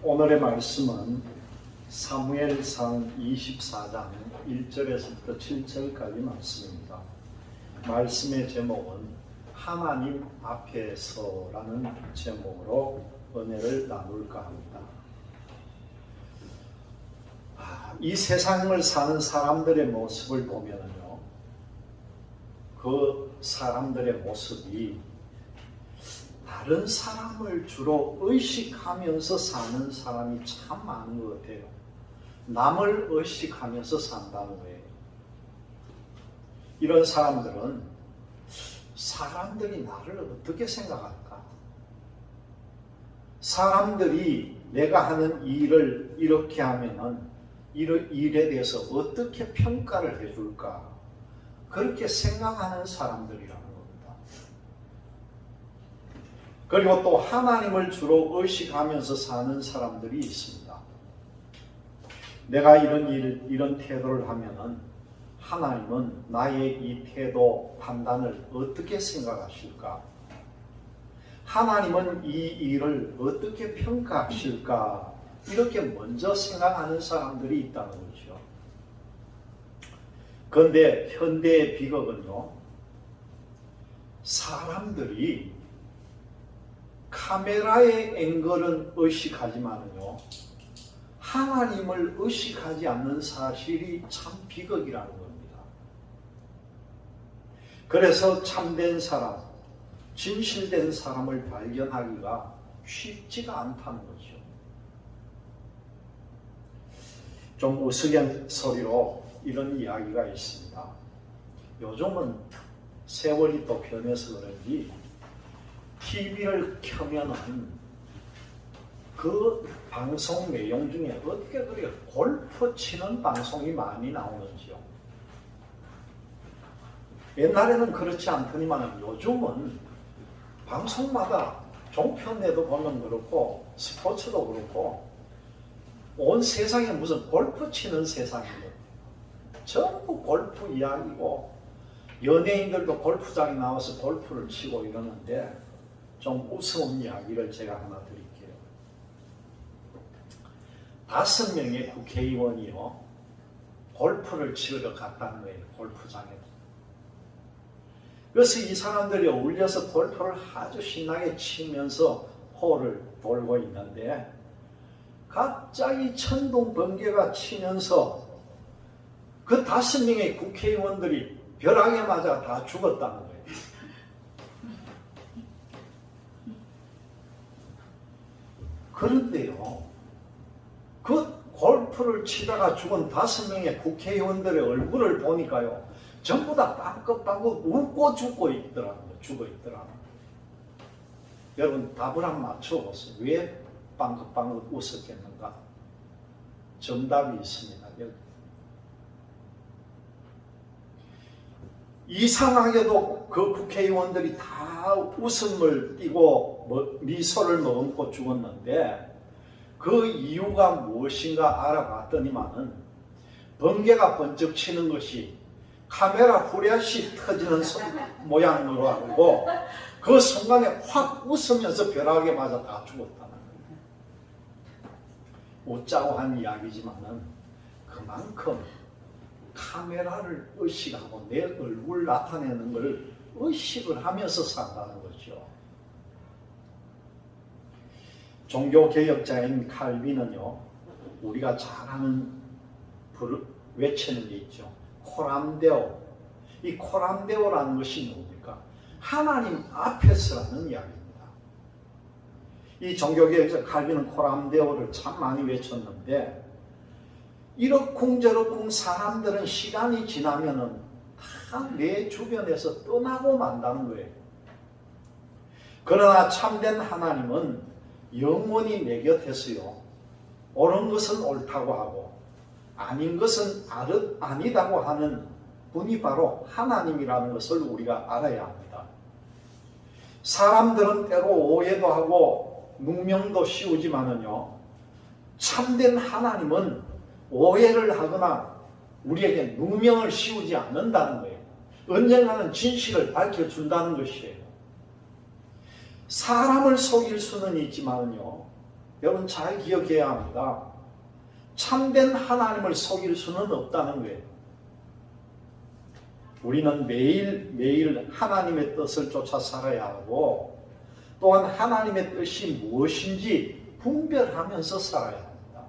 오늘의 말씀은 사무엘상 24장 1절에서부터 7절까지 말씀입니다. 말씀의 제목은 하나님 앞에서라는 제목으로 은혜를 나눌까 합니다. 이 세상을 사는 사람들의 모습을 보면요, 그 사람들의 모습이 다른 사람을 주로 의식하면서 사는 사람이 참 많은 것 같아요. 남을 의식하면서 산다는 거예요. 이런 사람들은 사람들이 나를 어떻게 생각할까? 사람들이 내가 하는 일을 이렇게 하면은 이 일에 대해서 어떻게 평가를 해줄까? 그렇게 생각하는 사람들이라는 겁니다. 그리고 또 하나님을 주로 의식하면서 사는 사람들이 있습니다. 내가 이런 태도를 하면은 하나님은 나의 이 태도, 판단을 어떻게 생각하실까? 하나님은 이 일을 어떻게 평가하실까? 이렇게 먼저 생각하는 사람들이 있다는 거죠. 그런데 현대의 비극은요, 사람들이 카메라의 앵글은 의식하지만요, 하나님을 의식하지 않는 사실이 참 비극이라는 겁니다. 그래서 참된 사람, 진실된 사람을 발견하기가 쉽지가 않다는 거죠. 좀 우스갯소리로 이런 이야기가 있습니다. 요즘은 세월이 또 변해서 그런지 TV를 켜면은 그 방송 내용 중에 어떻게 그렇게 골프 치는 방송이 많이 나오는지요. 옛날에는 그렇지 않더니만 요즘은 방송마다 종편에도 보면 그렇고 스포츠도 그렇고 온 세상에 무슨 골프 치는 세상이에요. 전부 골프 이야기고 연예인들도 골프장에 나와서 골프를 치고 이러는데 좀 우스운 이야기를 제가 하나 드릴게요. 5명의 국회의원이요, 골프를 치러 갔다는 거예요. 골프장에. 그래서 이 사람들이 어울려서 골프를 아주 신나게 치면서 홀을 돌고 있는데 갑자기 천둥 번개가 치면서 그 5명의 국회의원들이 벼락에 맞아 다 죽었다는 거예요. 그런데요, 그 골프를 치다가 죽은 5명의 국회의원들의 얼굴을 보니까요, 전부 다 빵긋빵긋 웃고 죽어 있더라고요. 여러분 답을 한번 맞춰보세요. 왜 빵긋빵긋 웃었겠는가? 정답이 있습니다. 이상하게도 그 국회의원들이 다 웃음을 띠고 미소를 머금고 죽었는데 그 이유가 무엇인가 알아봤더니만은 번개가 번쩍 치는 것이 카메라 후레쉬 터지는 모양으로 알고 그 순간에 확 웃으면서 벼락에 맞아 다 죽었다는 거예요. 웃자고 한 이야기지만은 그만큼 카메라를 의식하고 내 얼굴 나타내는 걸 의식을 하면서 산다는 거죠. 종교개혁자인 칼빈은요, 우리가 잘 아는 외치는 게 있죠. 코람데오. 이 코람데오라는 것이 뭡니까? 하나님 앞에서라는 이야기입니다. 이 종교개혁자 칼빈은 코람데오를 참 많이 외쳤는데 이러쿵저러쿵 사람들은 시간이 지나면은 다 내 주변에서 떠나고 만다는 거예요. 그러나 참된 하나님은 영원히 내 곁에서요, 옳은 것은 옳다고 하고 아닌 것은 아니다고 하는 분이 바로 하나님이라는 것을 우리가 알아야 합니다. 사람들은 때로 오해도 하고 누명도 씌우지만은요, 참된 하나님은 오해를 하거나 우리에게 누명을 씌우지 않는다는 거예요. 언젠가는 진실을 밝혀준다는 것이에요. 사람을 속일 수는 있지만요, 여러분 잘 기억해야 합니다. 참된 하나님을 속일 수는 없다는 거예요. 우리는 매일매일 하나님의 뜻을 쫓아 살아야 하고 또한 하나님의 뜻이 무엇인지 분별하면서 살아야 합니다.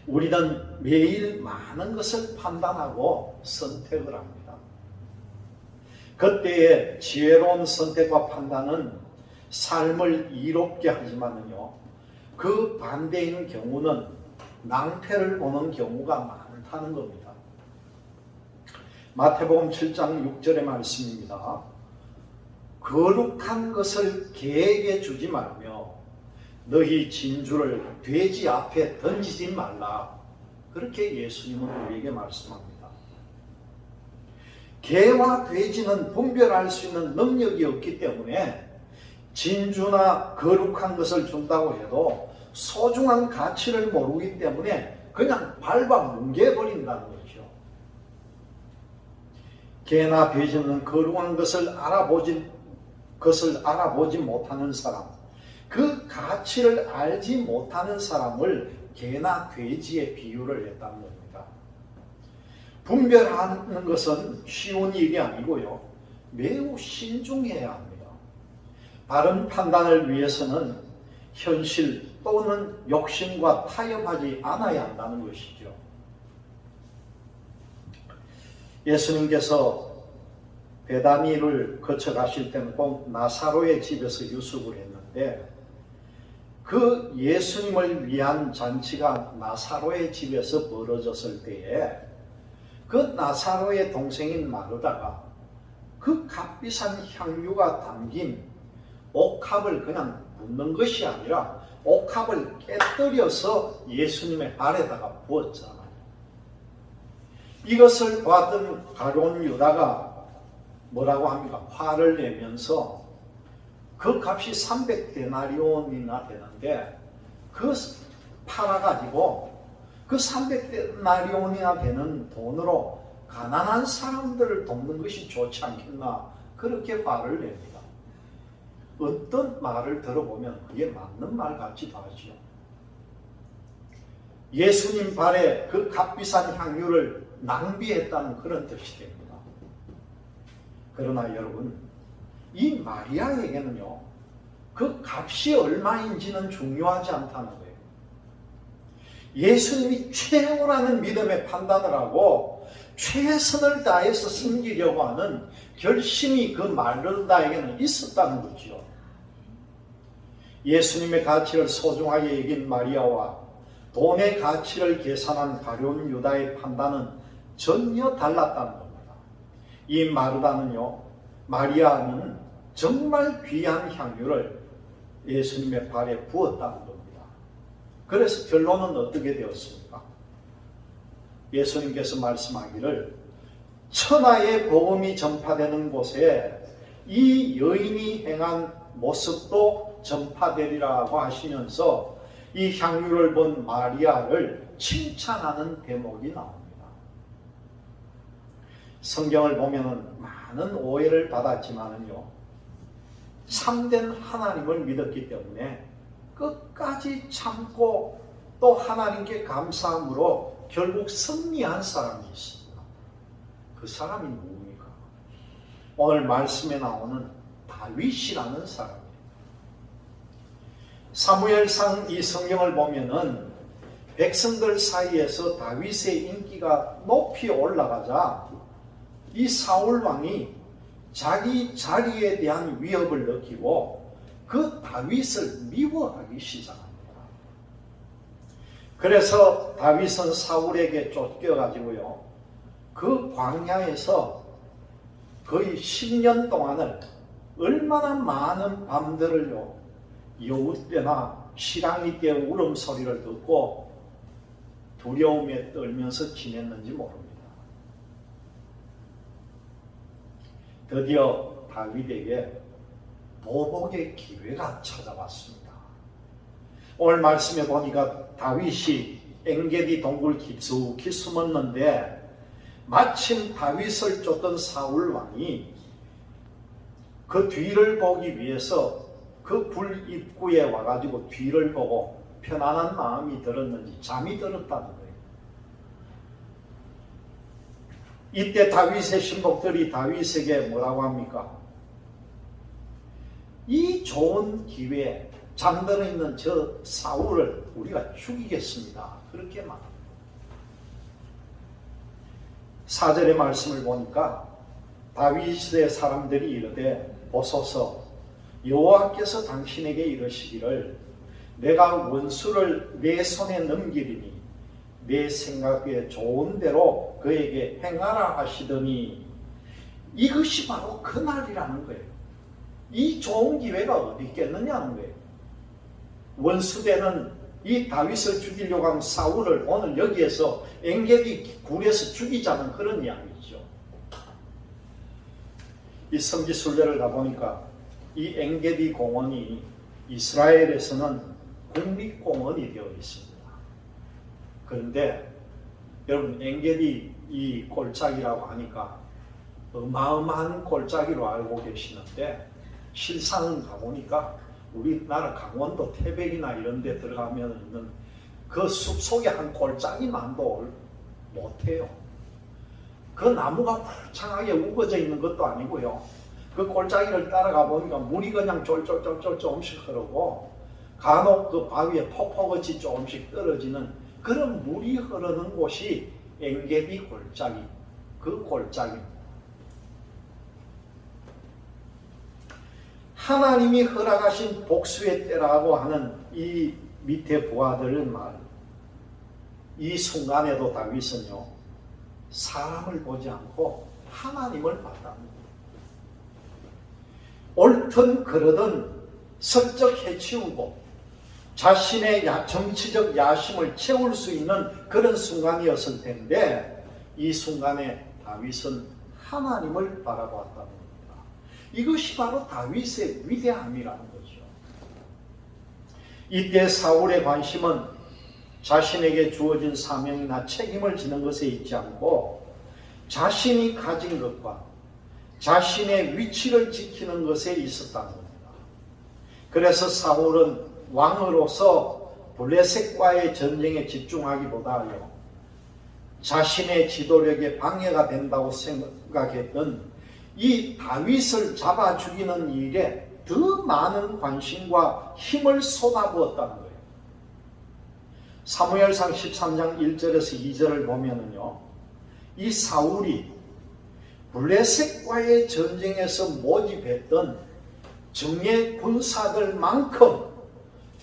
우리는 매일 많은 것을 판단하고 선택을 합니다. 그때의 지혜로운 선택과 판단은 삶을 이롭게 하지만요, 그 반대인 경우는 낭패를 보는 경우가 많다는 겁니다. 마태복음 7장 6절의 말씀입니다. 거룩한 것을 개에게 주지 말며 너희 진주를 돼지 앞에 던지지 말라. 그렇게 예수님은 우리에게 말씀합니다. 개와 돼지는 분별할 수 있는 능력이 없기 때문에 진주나 거룩한 것을 준다고 해도 소중한 가치를 모르기 때문에 그냥 밟아 뭉개버린다는 거죠. 개나 돼지는 거룩한 것을 알아보지 못하는 사람, 그 가치를 알지 못하는 사람을 개나 돼지에 비유를 했다는 겁니다. 분별하는 것은 쉬운 일이 아니고요, 매우 신중해야 합니다. 바른 판단을 위해서는 현실 또는 욕심과 타협하지 않아야 한다는 것이죠. 예수님께서 베다니를 거쳐 가실 때는 꼭 나사로의 집에서 유숙을 했는데 그 예수님을 위한 잔치가 나사로의 집에서 벌어졌을 때에 그 나사로의 동생인 마르다가 그 값비싼 향유가 담긴 옥합을 그냥 붓는 것이 아니라 옥합을 깨뜨려서 예수님의 발에다가 부었잖아요. 이것을 봤던 가룟 유다가 뭐라고 합니까? 화를 내면서 그 값이 300데나리온이나 되는데 그 팔아가지고 그 300데나리온이나 되는 돈으로 가난한 사람들을 돕는 것이 좋지 않겠나, 그렇게 화를 냅니다. 어떤 말을 들어보면 그게 맞는 말 같기도 하죠. 예수님 발에 그 값비싼 향유를 낭비했다는 그런 뜻이 됩니다. 그러나 여러분, 이 마리아에게는요, 그 값이 얼마인지는 중요하지 않다는 거예요. 예수님이 최고라는 믿음의 판단을 하고 최선을 다해서 섬기려고 하는 결심이 그 마르다에게는 있었다는 거죠. 예수님의 가치를 소중하게 여긴 마리아와 돈의 가치를 계산한 가룟 유다의 판단은 전혀 달랐다는 겁니다. 이 마르다는요, 마리아는 정말 귀한 향유를 예수님의 발에 부었다는 겁니다. 그래서 결론은 어떻게 되었습니까? 예수님께서 말씀하기를 천하의 복음이 전파되는 곳에 이 여인이 행한 모습도 전파되리라고 하시면서 이 향유를 본 마리아를 칭찬하는 대목이 나옵니다. 성경을 보면 많은 오해를 받았지만은요, 참된 하나님을 믿었기 때문에 끝까지 참고 또 하나님께 감사함으로 결국 승리한 사람이 있습니다. 그 사람이 누굽니까? 오늘 말씀에 나오는 다윗이라는 사람이에요. 사무엘상 이 성경을 보면은 백성들 사이에서 다윗의 인기가 높이 올라가자 이 사울 왕이 자기 자리에 대한 위협을 느끼고 그 다윗을 미워하기 시작합니다. 그래서 다윗은 사울에게 쫓겨가지고요, 그 광야에서 거의 10년 동안을 얼마나 많은 밤들을요, 여우 때나 시랑이 때 울음소리를 듣고 두려움에 떨면서 지냈는지 모릅니다. 드디어 다윗에게 보복의 기회가 찾아왔습니다. 오늘 말씀에 보니까 다윗이 엥게디 동굴 깊숙이 숨었는데 마침 다윗을 쫓던 사울 왕이 그 뒤를 보기 위해서 그 굴 입구에 와가지고 뒤를 보고 편안한 마음이 들었는지 잠이 들었다는 거예요. 이때 다윗의 신복들이 다윗에게 뭐라고 합니까? 이 좋은 기회에 잠들어 있는 저 사울을 우리가 죽이겠습니다. 그렇게 말합니다. 4절의 말씀을 보니까 다윗의 사람들이 이르되 보소서 여호와께서 당신에게 이르시기를 내가 원수를 내 손에 넘기리니 내 생각에 좋은 대로 그에게 행하라 하시더니 이것이 바로 그날이라는 거예요. 이 좋은 기회가 어디 있겠느냐는 거예요. 원수되는 이 다윗을 죽이려고 한 사울을 오늘 여기에서 엔게디 굴에서 죽이자는 그런 이야기죠. 이 성지순례를 가보니까 이 엔게디 공원이 이스라엘에서는 국립공원이 되어 있습니다. 그런데 여러분 엔게디 이 골짜기라고 하니까 어마어마한 골짜기로 알고 계시는데 실상은 가보니까 우리나라 강원도 태백이나 이런 데 들어가면 있는 그 숲속에 한 골짜기만도 못해요. 그 나무가 울창하게 우거져 있는 것도 아니고요. 그 골짜기를 따라가 보니까 물이 그냥 쫄쫄쫄쫄 조금씩 흐르고 간혹 그 바위에 폭포같이 조금씩 떨어지는 그런 물이 흐르는 곳이 엔게디 골짜기, 그 골짜기입니다. 하나님이 허락하신 복수의 때라고 하는 이 밑에 부하들의 말, 이 순간에도 다윗은요 사람을 보지 않고 하나님을 봤답니다. 옳든 그러든 슬쩍 해치우고 자신의 정치적 야심을 채울 수 있는 그런 순간이었을 텐데 이 순간에 다윗은 하나님을 바라보았다는 겁니다. 이것이 바로 다윗의 위대함이라는 거죠. 이때 사울의 관심은 자신에게 주어진 사명이나 책임을 지는 것에 있지 않고 자신이 가진 것과 자신의 위치를 지키는 것에 있었다는 겁니다. 그래서 사울은 왕으로서 블레셋과의 전쟁에 집중하기보다요 자신의 지도력에 방해가 된다고 생각했던 이 다윗을 잡아 죽이는 일에 더 많은 관심과 힘을 쏟아부었다는 거예요. 사무엘상 13장 1절에서 2절을 보면은요, 이 사울이 블레셋과의 전쟁에서 모집했던 정예 군사들만큼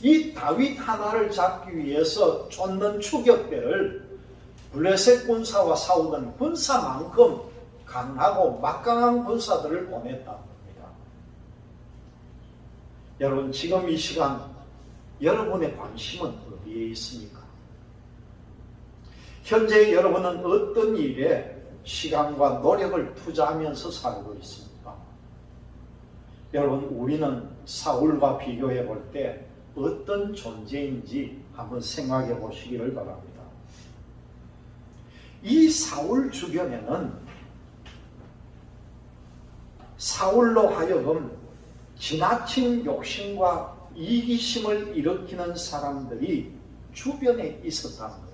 이 다윗 하나를 잡기 위해서 쫓는 추격대를 블레셋 군사와 싸우던 군사만큼 강하고 막강한 군사들을 보냈다는 겁니다. 여러분 지금 이 시간 여러분의 관심은 어디에 있습니까? 현재 여러분은 어떤 일에 시간과 노력을 투자하면서 살고 있습니까? 여러분 우리는 사울과 비교해 볼 때 어떤 존재인지 한번 생각해 보시기를 바랍니다. 이 사울 주변에는 사울로 하여금 지나친 욕심과 이기심을 일으키는 사람들이 주변에 있었다는 거예요.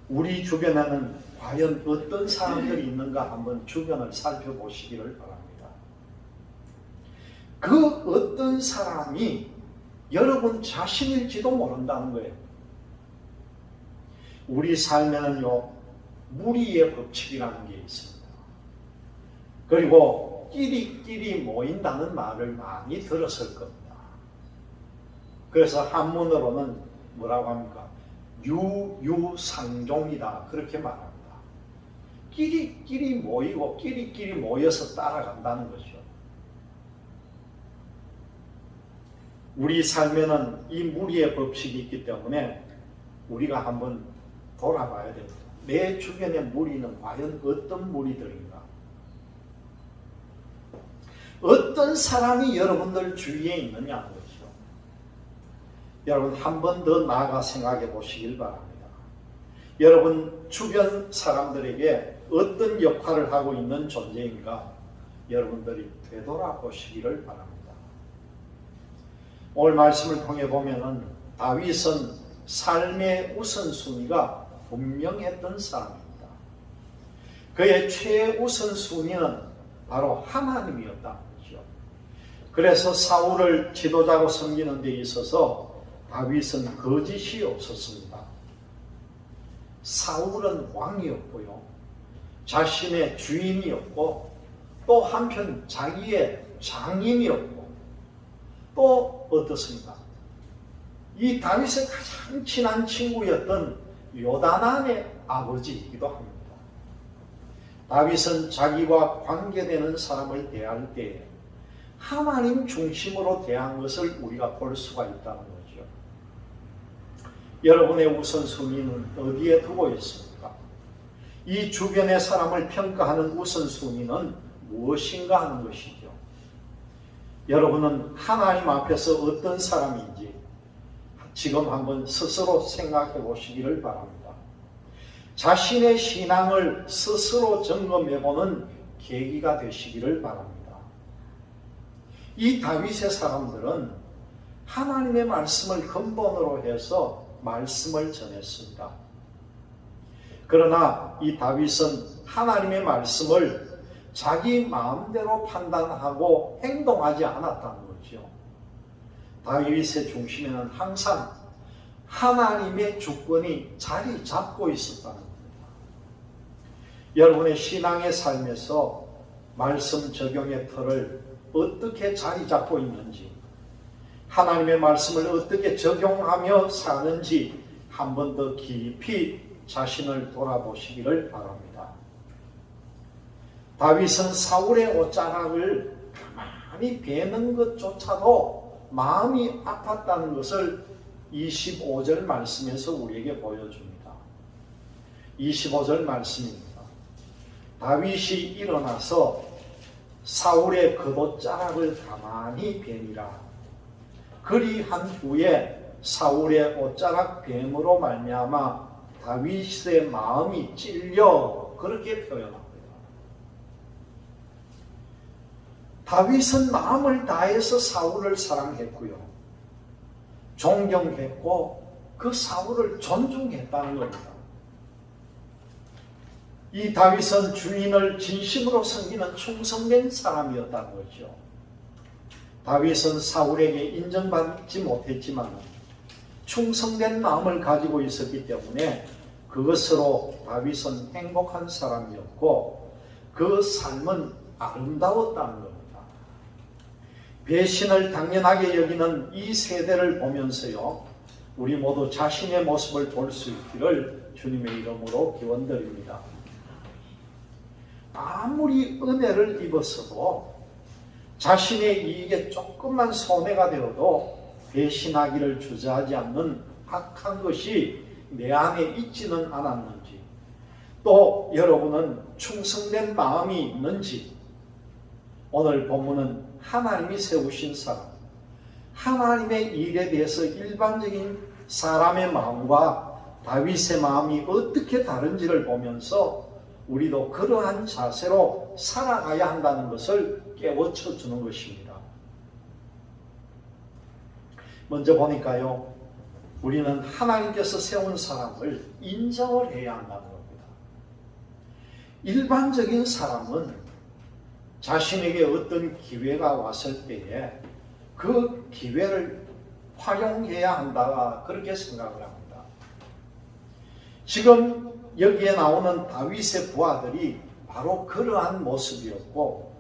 우리 주변에는 과연 어떤 사람들이 있는가 한번 주변을 살펴보시기를 바랍니다. 그 어떤 사람이 여러분 자신일지도 모른다는 거예요. 우리 삶에는요 무리의 법칙이라는 게 있습니다. 그리고 끼리끼리 모인다는 말을 많이 들었을 겁니다. 그래서 한문으로는 뭐라고 합니까? 유유상종이다 그렇게 말합니다. 끼리끼리 모이고 끼리끼리 모여서 따라간다는 거죠. 우리 삶에는 이 무리의 법칙이 있기 때문에 우리가 한번 돌아봐야 됩니다. 내 주변의 무리는 과연 어떤 무리들인가? 어떤 사람이 여러분들 주위에 있느냐는 거죠. 여러분 한 번 더 나아가 생각해 보시길 바랍니다. 여러분 주변 사람들에게 어떤 역할을 하고 있는 존재인가 여러분들이 되돌아보시기를 바랍니다. 오늘 말씀을 통해 보면은 다윗은 삶의 우선순위가 분명했던 사람입니다. 그의 최우선순위는 바로 하나님이었다는 거죠. 그래서 사울을 지도자로 섬기는 데 있어서 다윗은 거짓이 없었습니다. 사울은 왕이었고요, 자신의 주인이었고, 또 한편 자기의 장인이었고, 또 어떻습니까? 이 다윗의 가장 친한 친구였던 요다난의 아버지이기도 합니다. 다윗은 자기와 관계되는 사람을 대할 때 하나님 중심으로 대한 것을 우리가 볼 수가 있다는 거죠. 여러분의 우선순위는 어디에 두고 있습니까? 이 주변의 사람을 평가하는 우선순위는 무엇인가 하는 것이죠. 여러분은 하나님 앞에서 어떤 사람인지 지금 한번 스스로 생각해 보시기를 바랍니다. 자신의 신앙을 스스로 점검해 보는 계기가 되시기를 바랍니다. 이 다윗의 사람들은 하나님의 말씀을 근본으로 해서 말씀을 전했습니다. 그러나 이 다윗은 하나님의 말씀을 자기 마음대로 판단하고 행동하지 않았다는 거죠. 다윗의 중심에는 항상 하나님의 주권이 자리 잡고 있었다는 겁니다. 여러분의 신앙의 삶에서 말씀 적용의 틀을 어떻게 자리 잡고 있는지, 하나님의 말씀을 어떻게 적용하며 사는지 한 번 더 깊이 자신을 돌아보시기를 바랍니다. 다윗은 사울의 옷자락을 가만히 베는 것조차도 마음이 아팠다는 것을 25절 말씀에서 우리에게 보여줍니다. 25절 말씀입니다. 다윗이 일어나서 사울의 겉옷자락을 가만히 베니라. 그리한 후에 사울의 옷자락 뱀으로 말미암아 다윗의 마음이 찔려, 그렇게 표현합니다. 다윗은 마음을 다해서 사울을 사랑했고요, 존경했고, 그 사울을 존중했다는 겁니다. 이 다윗은 주인을 진심으로 섬기는 충성된 사람이었다는 거죠. 다윗은 사울에게 인정받지 못했지만 충성된 마음을 가지고 있었기 때문에 그것으로 다윗은 행복한 사람이었고 그 삶은 아름다웠다는 겁니다. 배신을 당연하게 여기는 이 세대를 보면서요, 우리 모두 자신의 모습을 볼 수 있기를 주님의 이름으로 기원드립니다. 아무리 은혜를 입었어도 자신의 이익에 조금만 손해가 되어도 배신하기를 주저하지 않는 악한 것이 내 안에 있지는 않았는지, 또 여러분은 충성된 마음이 있는지, 오늘 본문은 하나님이 세우신 사람, 하나님의 일에 대해서 일반적인 사람의 마음과 다윗의 마음이 어떻게 다른지를 보면서 우리도 그러한 자세로 살아가야 한다는 것을 깨우쳐 주는 것입니다. 먼저 보니까요, 우리는 하나님께서 세운 사람을 인정을 해야 한다는 겁니다. 일반적인 사람은 자신에게 어떤 기회가 왔을 때에 그 기회를 활용해야 한다, 그렇게 생각을 합니다. 지금 여기에 나오는 다윗의 부하들이 바로 그러한 모습이었고,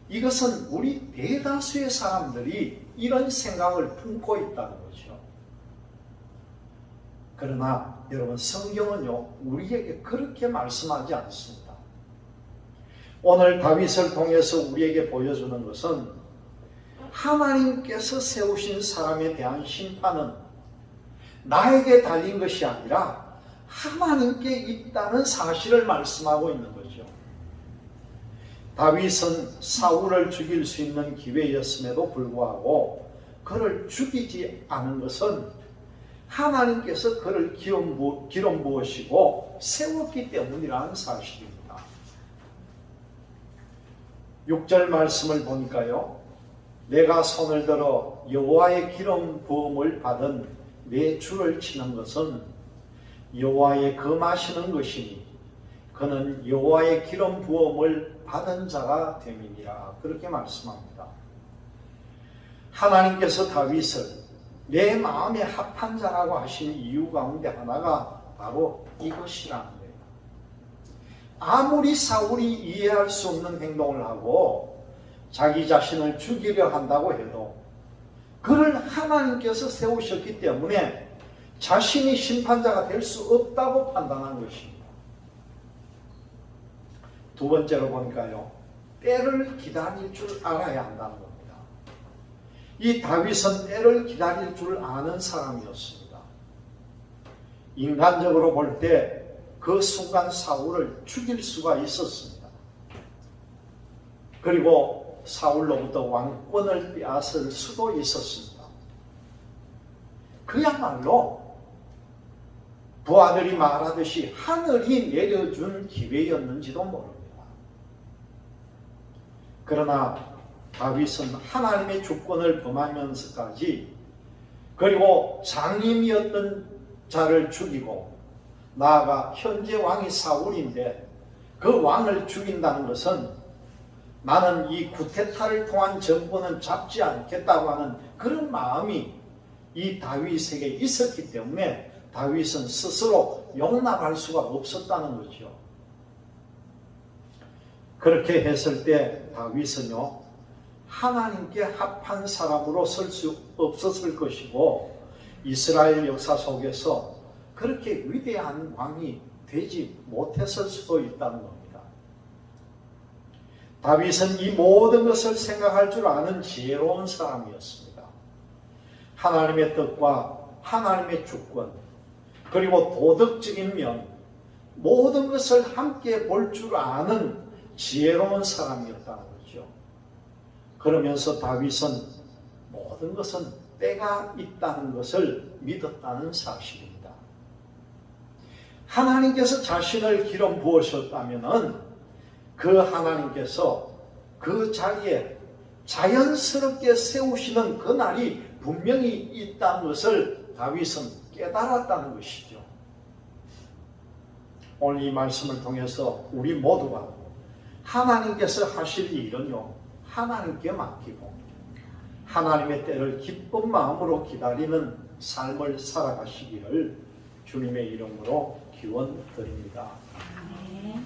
이것은 우리 대다수의 사람들이 이런 생각을 품고 있다는 거죠. 그러나 여러분, 성경은요, 우리에게 그렇게 말씀하지 않습니다. 오늘 다윗을 통해서 우리에게 보여주는 것은 하나님께서 세우신 사람에 대한 심판은 나에게 달린 것이 아니라 하나님께 있다는 사실을 말씀하고 있는 거죠. 다윗은 사울을 죽일 수 있는 기회였음에도 불구하고 그를 죽이지 않은 것은 하나님께서 그를 기름 부으시고 세웠기 때문이라는 사실입니다. 6절 말씀을 보니까요, 내가 손을 들어 여호와의 기름 부음을 받은 내 줄을 치는 것은 여호와의 금하시는 것이니 그는 여호와의 기름 부음을 받은 자가 됨이니라. 그렇게 말씀합니다. 하나님께서 다윗을 내 마음에 합한 자라고 하시는 이유 가운데 하나가 바로 이것이라는 거예요. 아무리 사울이 이해할 수 없는 행동을 하고 자기 자신을 죽이려 한다고 해도 그를 하나님께서 세우셨기 때문에 자신이 심판자가 될 수 없다고 판단한 것입니다. 두 번째로 보니까요, 때를 기다릴 줄 알아야 한다는 겁니다. 이 다윗은 때를 기다릴 줄 아는 사람이었습니다. 인간적으로 볼 때 그 순간 사울을 죽일 수가 있었습니다. 그리고 사울로부터 왕권을 빼앗을 수도 있었습니다. 그야말로 부하들이 말하듯이 하늘이 내려준 기회였는지도 모릅니다. 그러나 다윗은 하나님의 주권을 범하면서까지 그리고 장임이었던 자를 죽이고 나아가 현재 왕이 사울인데 그 왕을 죽인다는 것은 나는 이 쿠데타를 통한 정권은 잡지 않겠다고 하는 그런 마음이 이 다윗에게 있었기 때문에 다윗은 스스로 용납할 수가 없었다는 거죠. 그렇게 했을 때 다윗은요, 하나님께 합한 사람으로 설 수 없었을 것이고 이스라엘 역사 속에서 그렇게 위대한 왕이 되지 못했을 수도 있다는 겁니다. 다윗은 이 모든 것을 생각할 줄 아는 지혜로운 사람이었습니다. 하나님의 뜻과 하나님의 주권 그리고 도덕적인 면 모든 것을 함께 볼 줄 아는 지혜로운 사람이었다는 거죠. 그러면서 다윗은 모든 것은 때가 있다는 것을 믿었다는 사실입니다. 하나님께서 자신을 기름 부으셨다면 그 하나님께서 그 자리에 자연스럽게 세우시는 그 날이 분명히 있다는 것을 다윗은 깨달았다는 것이죠. 오늘 이 말씀을 통해서 우리 모두가 하나님께서 하실 일은요, 하나님께 맡기고 하나님의 때를 기쁜 마음으로 기다리는 삶을 살아가시기를 주님의 이름으로 기원드립니다. 네.